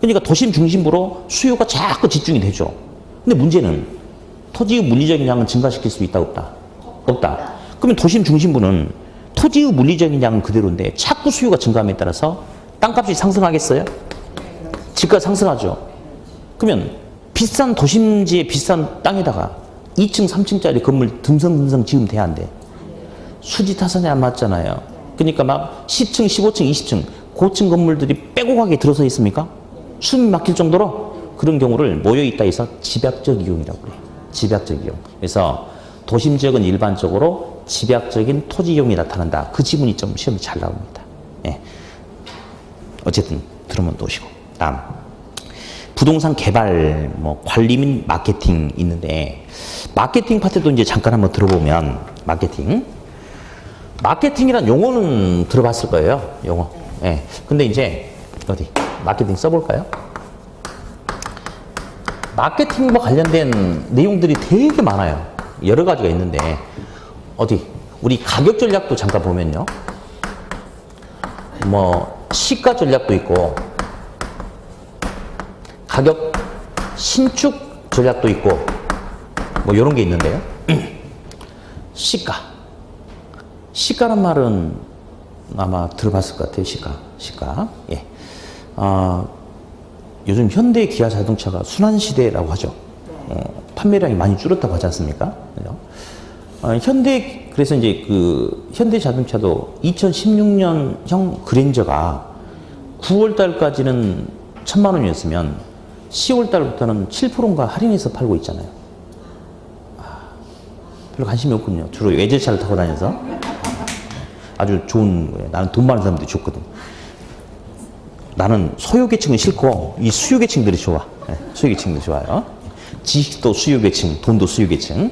그러니까 도심 중심부로 수요가 자꾸 집중이 되죠. 근데 문제는 토지의 물리적인 양은 증가시킬 수 있다 없다? 없다. 그러면 도심 중심부는 토지의 물리적인 양은 그대로인데 자꾸 수요가 증가함에 따라서 땅값이 상승하겠어요? 집가 상승하죠. 그러면 비싼 도심지의 비싼 땅에다가 2층, 3층짜리 건물 듬성듬성 지으면 돼야 안 돼? 수지 타산이 안 맞잖아요. 그러니까 막 10층, 15층, 20층 고층 건물들이 빼곡하게 들어서 있습니까? 숨이 막힐 정도로 그런 경우를 모여있다 해서 집약적 이용이라고 해요. 집약적 이용. 그래서 도심 지역은 일반적으로 집약적인 토지 이용이 나타난다. 그 지문이 좀 시험에 잘 나옵니다. 예. 어쨌든 들으면 또 오시고. 다음. 부동산 개발, 뭐 관리 및 마케팅 있는데 마케팅 파트도 이제 잠깐 한번 들어보면 마케팅이란 용어는 들어봤을 거예요. 용어. 예. 근데 이제 어디 마케팅 써볼까요? 마케팅과 관련된 내용들이 되게 많아요. 여러 가지가 있는데 어디 우리 가격 전략도 잠깐 보면요. 뭐 시가 전략도 있고 가격 신축 전략도 있고 뭐 이런 게 있는데요. 시가란 말은 아마 들어봤을 것 같아요. 시가. 예. 요즘 현대 기아 자동차가 순환시대라고 하죠. 판매량이 많이 줄었다고 하지 않습니까? 그래서 이제 그 현대 자동차도 2016년형 그랜저가 9월 달까지는 1,000만 원이었으면 10월 달부터는 7%인가 할인해서 팔고 있잖아요. 별로 관심이 없군요. 주로 외제차를 타고 다녀서. 아주 좋은 거예요. 나는 돈 많은 사람들이 좋거든. 나는 소유계층은 싫고 이 수요계층들이 좋아. 네, 수요계층들이 좋아요. 지식도 수요계층, 돈도 수요계층.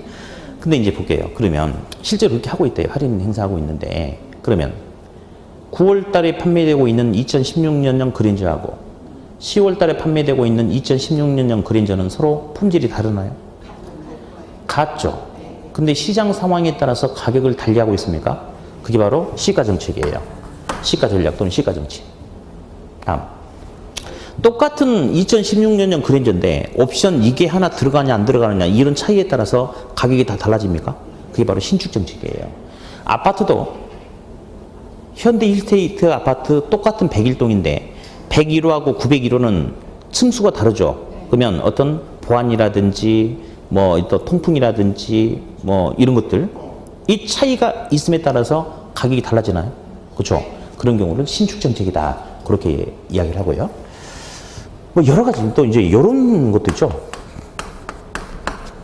근데 이제 볼게요. 그러면 실제로 그렇게 하고 있대요. 할인 행사하고 있는데 그러면 9월 달에 판매되고 있는 2016년형 그랜저하고 10월 달에 판매되고 있는 2016년형 그랜저는 서로 품질이 다르나요? 같죠. 근데 시장 상황에 따라서 가격을 달리하고 있습니까? 그게 바로 시가 정책이에요. 시가 전략 또는 시가 정책. 다음. 똑같은 2016년형 그랜저인데 옵션 이게 하나 들어가냐 안 들어가느냐 이런 차이에 따라서 가격이 다 달라집니까? 그게 바로 신축 정책이에요. 아파트도 현대 힐스테이트 아파트 똑같은 101동인데 101호하고 901호는 층수가 다르죠. 그러면 어떤 보안이라든지 뭐 또 통풍이라든지 뭐 이런 것들 이 차이가 있음에 따라서 가격이 달라지나요? 그렇죠? 그런 경우는 신축 정책이다. 그렇게 이야기를 하고요. 뭐 여러 가지 또 이제 이런 것도 있죠.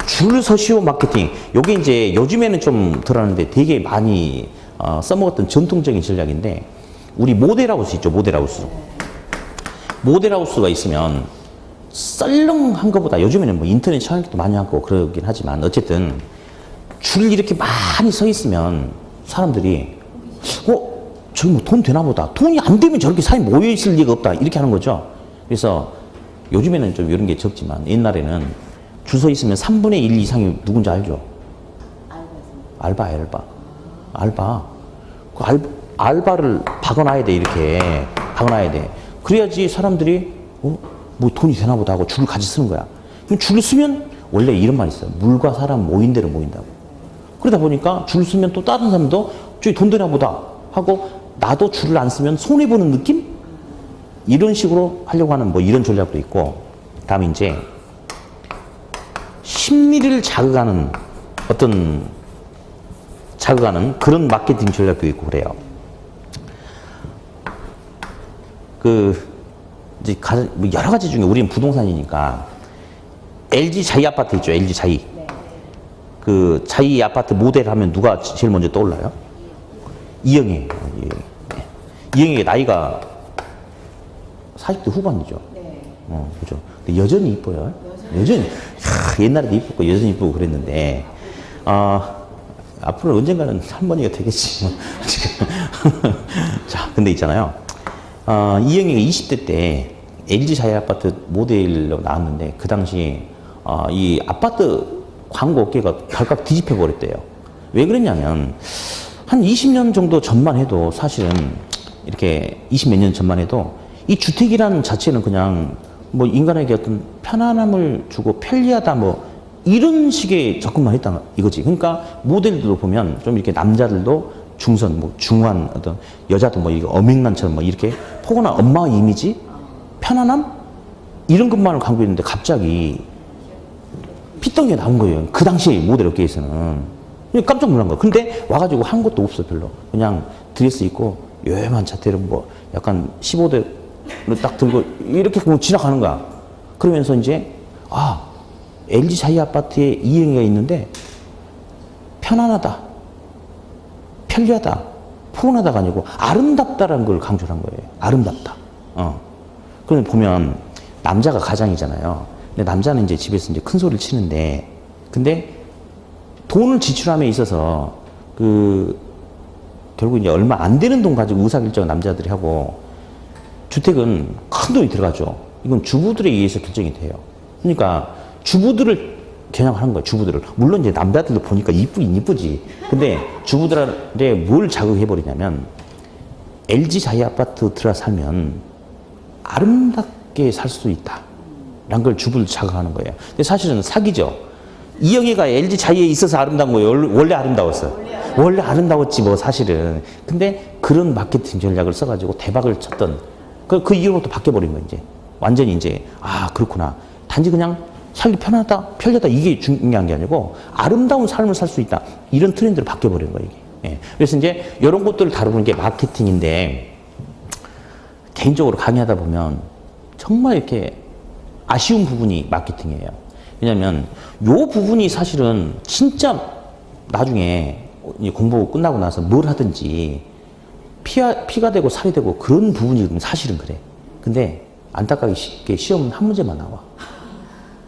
줄 서시오 마케팅. 요게 이제 요즘에는 좀 덜하는데 되게 많이 써먹었던 전통적인 전략인데, 우리 모델하우스 있죠, 모델하우스. 모델하우스가 있으면 썰렁한 것보다, 요즘에는 뭐 인터넷 창업도 많이 하고 그러긴 하지만 어쨌든 줄 이렇게 많이 서 있으면 사람들이 저기 뭐 돈 되나 보다. 돈이 안 되면 저렇게 사람이 모여 있을 리가 없다. 이렇게 하는 거죠. 그래서 요즘에는 좀 이런 게 적지만 옛날에는 줄 서 있으면 3분의 1 이상이 누군지 알죠? 알바. 알바를 박아놔야 돼, 이렇게. 박아놔야 돼. 그래야지 사람들이, 뭐 돈이 되나 보다 하고 줄을 같이 쓰는 거야. 그럼 줄을 쓰면 원래 이런 말이 있어요. 물과 사람 모인 대로 모인다고. 그러다 보니까 줄을 쓰면 또 다른 사람도 저기 돈 되나 보다 하고, 나도 줄을 안 쓰면 손해보는 느낌? 이런 식으로 하려고 하는 뭐 이런 전략도 있고, 다음에 이제 심리를 자극하는 그런 마케팅 전략도 있고 그래요. 이제 뭐 여러 가지 중에 우리는 부동산이니까 LG 자이 아파트 있죠, LG 자이. 네. 그 자이 아파트 모델 하면 누가 제일 먼저 떠올라요? 이영애. 이영애가 나이가 40대 후반이죠. 네. 그죠. 근데 여전히 이뻐요. 여전히. 옛날에도 이쁘고 여전히 이쁘고 그랬는데, 앞으로 언젠가는 할머니가 되겠지. 자, 근데 있잖아요. 이영애가 20대 때 LG 자이 아파트 모델로 나왔는데, 그 당시, 이 아파트 광고 업계가 발칵 뒤집혀 버렸대요. 왜 그랬냐면, 한 20년 정도 전만 해도 사실은 이렇게 20몇 년 전만 해도 이 주택이라는 자체는 그냥 뭐 인간에게 어떤 편안함을 주고 편리하다 뭐 이런 식의 접근만 했다 이거지. 그러니까 모델들도 보면 좀 이렇게 남자들도 중선, 뭐 중후한 어떤 여자도 뭐 이렇게 어맹란처럼 뭐 이렇게 포근한 엄마의 이미지, 편안함 이런 것만을 강조했는데 갑자기 피덩이가 나온 거예요. 그 당시 모델 업계에서는. 깜짝 놀란 거야. 근데 와가지고 한 것도 없어, 별로. 그냥 드레스 입고 요염한 자태로 뭐 약간 15대를 딱 들고 이렇게 그냥 지나가는 거야. 그러면서 이제 LG 자이 아파트에 이영애가 있는데 편안하다, 편리하다, 포근하다가 아니고 아름답다라는 걸 강조를 한 거예요. 아름답다. 그러면 보면 남자가 가장이잖아요. 근데 남자는 이제 집에서 이제 큰 소리를 치는데, 근데 돈을 지출함에 있어서 결국 이제 얼마 안 되는 돈 가지고 의사결정을 남자들이 하고, 주택은 큰 돈이 들어가죠. 이건 주부들에 의해서 결정이 돼요. 그러니까 주부들을 겨냥하는 거예요. 주부들을. 물론 이제 남자들도 보니까 이쁘긴 이쁘지. 근데 주부들한테 뭘 자극해버리냐면, LG 자이 아파트 들어 살면 아름답게 살 수 있다 라는 걸 주부를 자극하는 거예요. 근데 사실은 사기죠. 이영애가 LG 자이에 있어서 아름다운 거예요? 원래 아름다웠어요? 원래 아름다웠지 뭐 사실은. 근데 그런 마케팅 전략을 써가지고 대박을 쳤던 그 이후로 또 바뀌어버린 거예요. 이제 완전히 이제 그렇구나. 단지 그냥 살기 편하다, 편리하다 이게 중요한 게 아니고 아름다운 삶을 살 수 있다, 이런 트렌드로 바뀌어버린 거예요. 이게. 그래서 이제 이런 것들을 다루는 게 마케팅인데, 개인적으로 강의하다 보면 정말 이렇게 아쉬운 부분이 마케팅이에요. 왜냐면 요 부분이 사실은 진짜 나중에 공부 끝나고 나서 뭘 하든지 피가 되고 살이 되고 그런 부분이 사실은 그래. 근데 안타깝게 쉽게 시험 한 문제만 나와.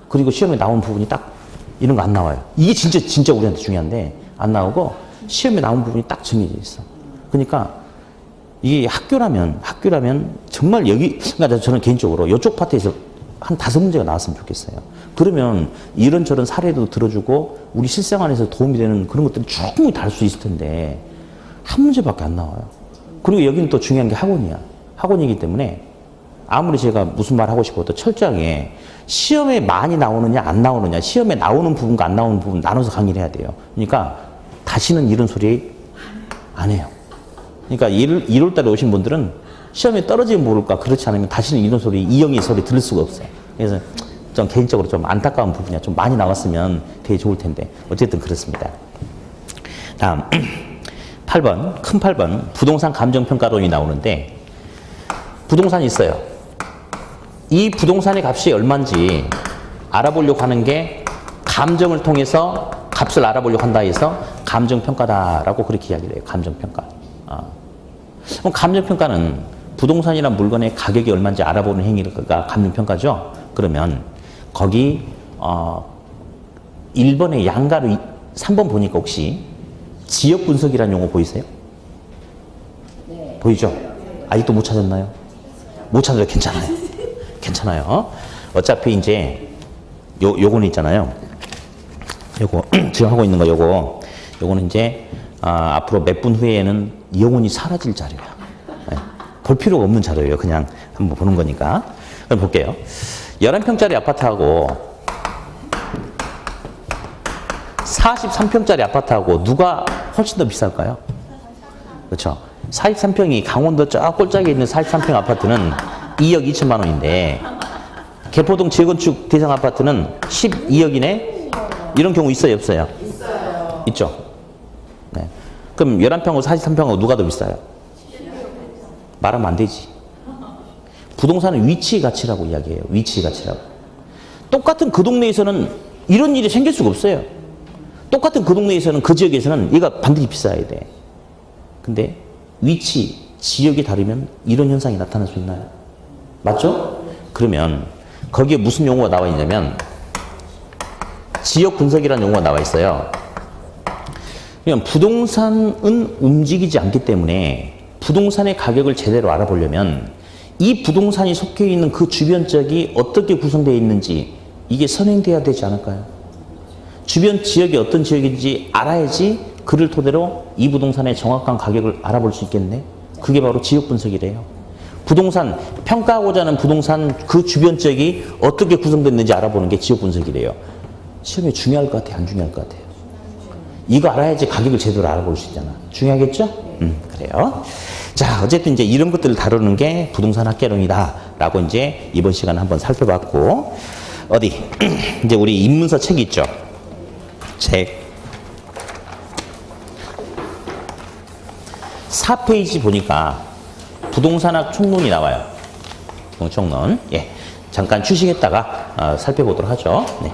그리고 시험에 나온 부분이 딱 이런 거 안 나와요. 이게 진짜 우리한테 중요한데 안 나오고, 시험에 나온 부분이 딱 정해져 있어. 그러니까 이게 학교라면 정말 그러니까 저는 개인적으로 이쪽 파트에서 한 5문제가 나왔으면 좋겠어요. 그러면 이런저런 사례도 들어주고 우리 실생활에서 도움이 되는 그런 것들이 충분히 다룰 수 있을 텐데 한 문제밖에 안 나와요. 그리고 여기는 또 중요한 게 학원이야. 학원이기 때문에 아무리 제가 무슨 말 하고 싶어도 철저하게 시험에 많이 나오느냐 안 나오느냐, 시험에 나오는 부분과 안 나오는 부분 나눠서 강의를 해야 돼요. 그러니까 다시는 이런 소리 안 해요. 그러니까 1월달에 오신 분들은 시험에 떨어지면 모를까, 그렇지 않으면 다시는 이런 소리, 이영희 소리 들을 수가 없어요. 그래서 좀 개인적으로 좀 안타까운 부분이야. 좀 많이 나왔으면 되게 좋을 텐데 어쨌든 그렇습니다. 다음 8번, 큰 8번, 부동산 감정평가론이 나오는데, 부동산이 있어요. 이 부동산의 값이 얼마인지 알아보려고 하는 게 감정을 통해서 값을 알아보려고 한다 해서 감정평가다라고 그렇게 이야기를 해요. 감정평가. 그럼 감정평가는 부동산이란 물건의 가격이 얼마인지 알아보는 행위가 감정평가죠. 그러면 거기 1번의 양가로 3번 보니까 혹시 지역분석이라는 용어 보이세요? 네. 보이죠? 아직도 못 찾았나요? 못 찾아도 괜찮아요. 괜찮아요. 어차피 이제 요거는 있잖아요. 요거 지금 하고 있는 거 요거는 이제 앞으로 몇 분 후에는 영원히 사라질 자료야. 네. 볼 필요가 없는 자료예요. 그냥 한번 보는 거니까. 그럼 볼게요. 11평짜리 아파트하고 43평짜리 아파트하고 누가 훨씬 더 비쌀까요? 그렇죠. 43평이 강원도 저 꼴짝에 있는 43평 아파트는 2억 2천만 원인데 개포동 재건축 대상 아파트는 12억이네? 이런 경우 있어요, 없어요? 있어요. 있죠. 네. 그럼 11평하고 43평하고 누가 더 비싸요? 말하면 안 되지. 부동산은 위치 가치라고 이야기해요. 위치 가치라고. 똑같은 그 동네에서는 이런 일이 생길 수가 없어요. 똑같은 그 동네에서는 그 지역에서는 얘가 반드시 비싸야 돼. 근데 위치, 지역이 다르면 이런 현상이 나타날 수 있나요? 맞죠? 그러면 거기에 무슨 용어가 나와 있냐면 지역 분석이라는 용어가 나와 있어요. 그냥 부동산은 움직이지 않기 때문에 부동산의 가격을 제대로 알아보려면 이 부동산이 속해 있는 그 주변 지역이 어떻게 구성되어 있는지 이게 선행돼야 되지 않을까요? 주변 지역이 어떤 지역인지 알아야지 그를 토대로 이 부동산의 정확한 가격을 알아볼 수 있겠네. 그게 바로 지역 분석이래요. 부동산, 평가하고자 하는 부동산 그 주변 지역이 어떻게 구성됐는지 알아보는 게 지역 분석이래요. 시험에 중요할 것 같아요? 안 중요할 것 같아요? 이거 알아야지 가격을 제대로 알아볼 수 있잖아. 중요하겠죠? 그래요. 자, 어쨌든 이제 이런 것들을 다루는 게 부동산 학개론이다. 라고 이제 이번 시간에 한번 살펴봤고, 어디? 이제 우리 입문서 책이 있죠? 책. 4페이지 보니까 부동산학 총론이 나와요. 총론. 예. 잠깐 휴식했다가 살펴보도록 하죠. 네.